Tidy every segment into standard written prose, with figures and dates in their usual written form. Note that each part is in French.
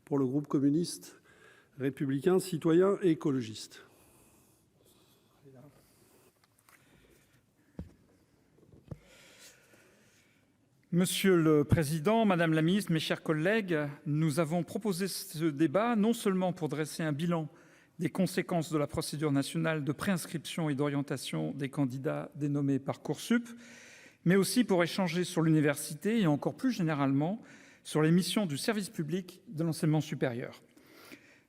pour le groupe communiste, républicain, citoyen et écologiste. Monsieur le Président, Madame la Ministre, mes chers collègues, nous avons proposé ce débat non seulement pour dresser un bilan des conséquences de la procédure nationale de préinscription et d'orientation des candidats dénommés Parcoursup, mais aussi pour échanger sur l'université et encore plus généralement sur les missions du service public de l'enseignement supérieur.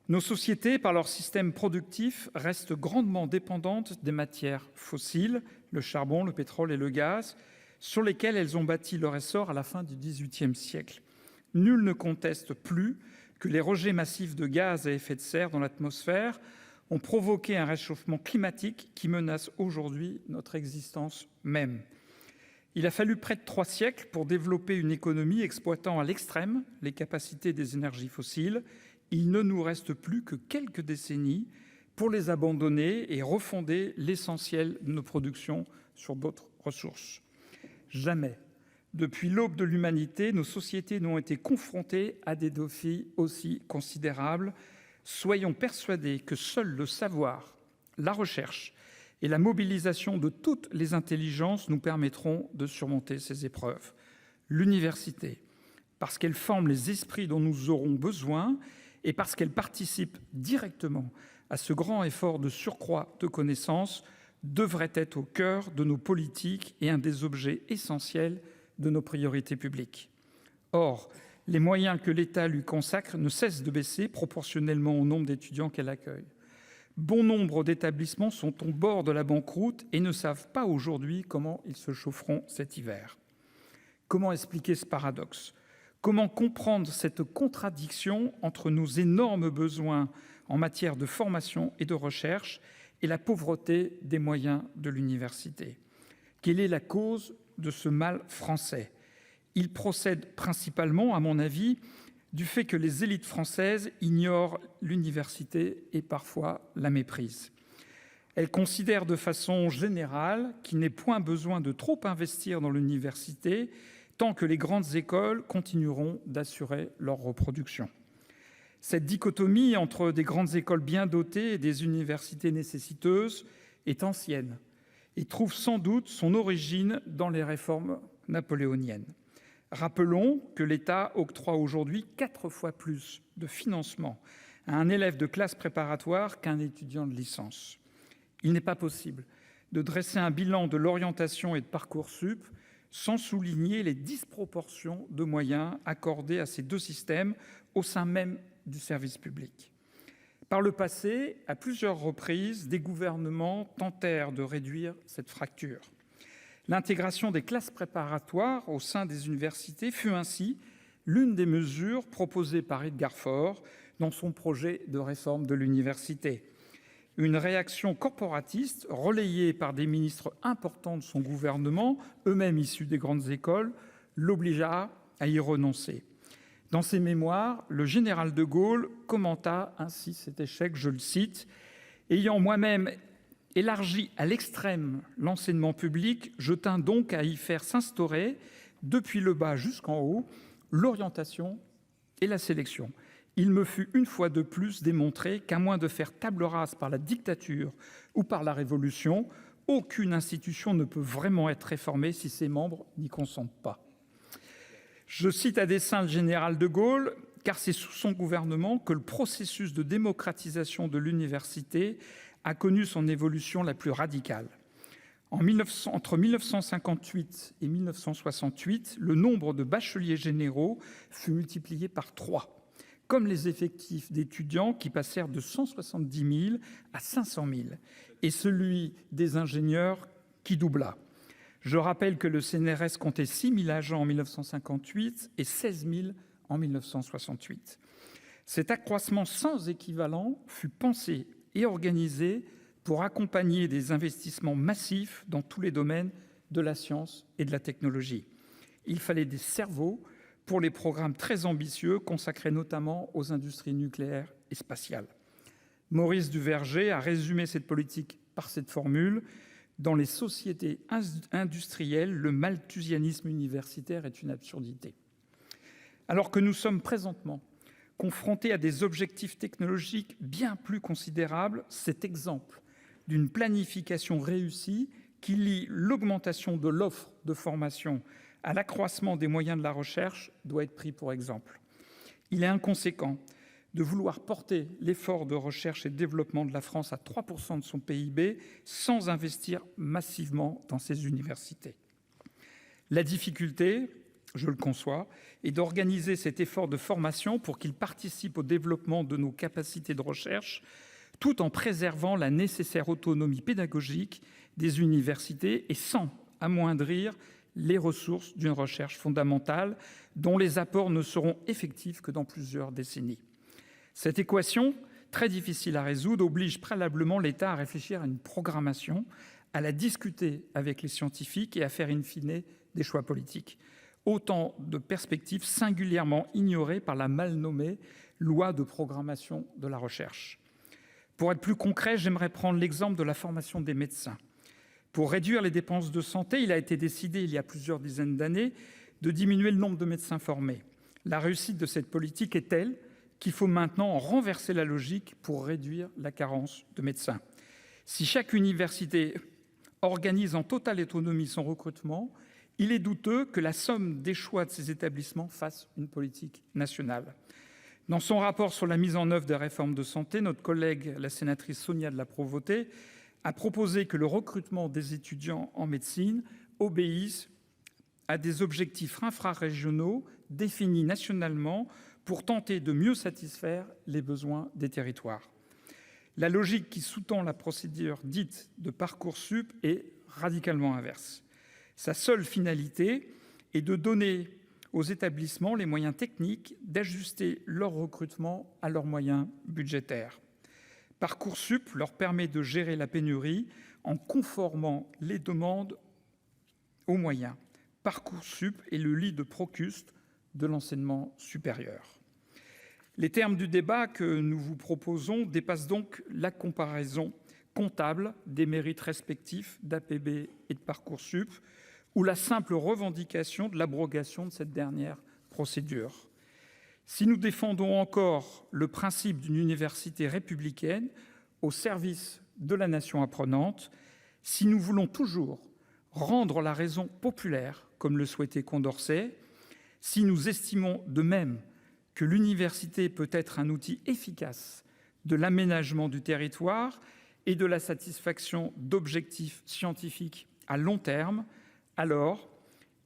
Nos sociétés, par leur système productif, restent grandement dépendantes des matières fossiles, le charbon, le pétrole et le gaz, sur lesquels elles ont bâti leur essor à la fin du XVIIIe siècle. Nul ne conteste plus que les rejets massifs de gaz à effet de serre dans l'atmosphère ont provoqué un réchauffement climatique qui menace aujourd'hui notre existence même. Il a fallu près de 3 siècles pour développer une économie exploitant à l'extrême les capacités des énergies fossiles. Il ne nous reste plus que quelques décennies pour les abandonner et refonder l'essentiel de nos productions sur d'autres ressources. Jamais, depuis l'aube de l'humanité, nos sociétés n'ont été confrontées à des défis aussi considérables. Soyons persuadés que seul le savoir, la recherche et la mobilisation de toutes les intelligences nous permettront de surmonter ces épreuves. L'université, parce qu'elle forme les esprits dont nous aurons besoin et parce qu'elle participe directement à ce grand effort de surcroît de connaissances, devrait être au cœur de nos politiques et un des objets essentiels de nos priorités publiques. Or, les moyens que l'État lui consacre ne cessent de baisser proportionnellement au nombre d'étudiants qu'elle accueille. Bon nombre d'établissements sont au bord de la banqueroute et ne savent pas aujourd'hui comment ils se chaufferont cet hiver. Comment expliquer ce paradoxe ? Comment comprendre cette contradiction entre nos énormes besoins en matière de formation et de recherche et la pauvreté des moyens de l'université? Quelle est la cause de ce mal français? Il procède principalement, à mon avis, du fait que les élites françaises ignorent l'université et parfois la méprisent. Elles considèrent de façon générale qu'il n'est point besoin de trop investir dans l'université tant que les grandes écoles continueront d'assurer leur reproduction. Cette dichotomie entre des grandes écoles bien dotées et des universités nécessiteuses est ancienne et trouve sans doute son origine dans les réformes napoléoniennes. Rappelons que l'État octroie aujourd'hui 4 fois plus de financement à un élève de classe préparatoire qu'un étudiant de licence. Il n'est pas possible de dresser un bilan de l'orientation et de Parcoursup sans souligner les disproportions de moyens accordés à ces deux systèmes au sein même du service public. Par le passé, à plusieurs reprises, des gouvernements tentèrent de réduire cette fracture. L'intégration des classes préparatoires au sein des universités fut ainsi l'une des mesures proposées par Edgar Faure dans son projet de réforme de l'université. Une réaction corporatiste relayée par des ministres importants de son gouvernement, eux-mêmes issus des grandes écoles, l'obligea à y renoncer. Dans ses mémoires, le général de Gaulle commenta ainsi cet échec, je le cite, « Ayant moi-même élargi à l'extrême l'enseignement public, je tins donc à y faire s'instaurer, depuis le bas jusqu'en haut, l'orientation et la sélection. Il me fut une fois de plus démontré qu'à moins de faire table rase par la dictature ou par la révolution, aucune institution ne peut vraiment être réformée si ses membres n'y consentent pas. » Je cite à dessein le général de Gaulle, car c'est sous son gouvernement que le processus de démocratisation de l'université a connu son évolution la plus radicale. Entre 1958 et 1968, le nombre de bacheliers généraux fut multiplié par 3, comme les effectifs d'étudiants qui passèrent de 170 000 à 500 000, et celui des ingénieurs qui doubla. Je rappelle que le CNRS comptait 6 000 agents en 1958 et 16 000 en 1968. Cet accroissement sans équivalent fut pensé et organisé pour accompagner des investissements massifs dans tous les domaines de la science et de la technologie. Il fallait des cerveaux pour les programmes très ambitieux consacrés notamment aux industries nucléaires et spatiales. Maurice Duverger a résumé cette politique par cette formule: dans les sociétés industrielles, le malthusianisme universitaire est une absurdité. Alors que nous sommes présentement Confronté à des objectifs technologiques bien plus considérables, cet exemple d'une planification réussie qui lie l'augmentation de l'offre de formation à l'accroissement des moyens de la recherche doit être pris pour exemple. Il est inconséquent de vouloir porter l'effort de recherche et de développement de la France à 3% de son PIB sans investir massivement dans ses universités. La difficulté, je le conçois, est d'organiser cet effort de formation pour qu'il participe au développement de nos capacités de recherche, tout en préservant la nécessaire autonomie pédagogique des universités et sans amoindrir les ressources d'une recherche fondamentale dont les apports ne seront effectifs que dans plusieurs décennies. Cette équation, très difficile à résoudre, oblige préalablement l'État à réfléchir à une programmation, à la discuter avec les scientifiques et à faire in fine des choix politiques. Autant de perspectives singulièrement ignorées par la mal nommée loi de programmation de la recherche. Pour être plus concret, j'aimerais prendre l'exemple de la formation des médecins. Pour réduire les dépenses de santé, il a été décidé il y a plusieurs dizaines d'années de diminuer le nombre de médecins formés. La réussite de cette politique est telle qu'il faut maintenant renverser la logique pour réduire la carence de médecins. Si chaque université organise en totale autonomie son recrutement, il est douteux que la somme des choix de ces établissements fasse une politique nationale. Dans son rapport sur la mise en œuvre des réformes de santé, notre collègue, la sénatrice Sonia de la Provôté, a proposé que le recrutement des étudiants en médecine obéisse à des objectifs infrarégionaux définis nationalement pour tenter de mieux satisfaire les besoins des territoires. La logique qui sous-tend la procédure dite de Parcoursup est radicalement inverse. Sa seule finalité est de donner aux établissements les moyens techniques d'ajuster leur recrutement à leurs moyens budgétaires. Parcoursup leur permet de gérer la pénurie en conformant les demandes aux moyens. Parcoursup est le lit de Procuste de l'enseignement supérieur. Les termes du débat que nous vous proposons dépassent donc la comparaison comptable des mérites respectifs d'APB et de Parcoursup ou la simple revendication de l'abrogation de cette dernière procédure. Si nous défendons encore le principe d'une université républicaine au service de la nation apprenante, si nous voulons toujours rendre la raison populaire, comme le souhaitait Condorcet, si nous estimons de même que l'université peut être un outil efficace de l'aménagement du territoire et de la satisfaction d'objectifs scientifiques à long terme, alors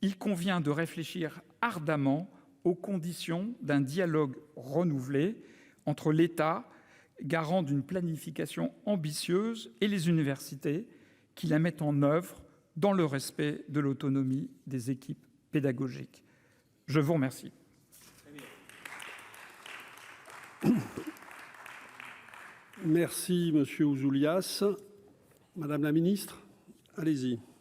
il convient de réfléchir ardemment aux conditions d'un dialogue renouvelé entre l'État, garant d'une planification ambitieuse, et les universités qui la mettent en œuvre dans le respect de l'autonomie des équipes pédagogiques. Je vous remercie. Merci, monsieur Ouzoulias. Madame la ministre, allez-y.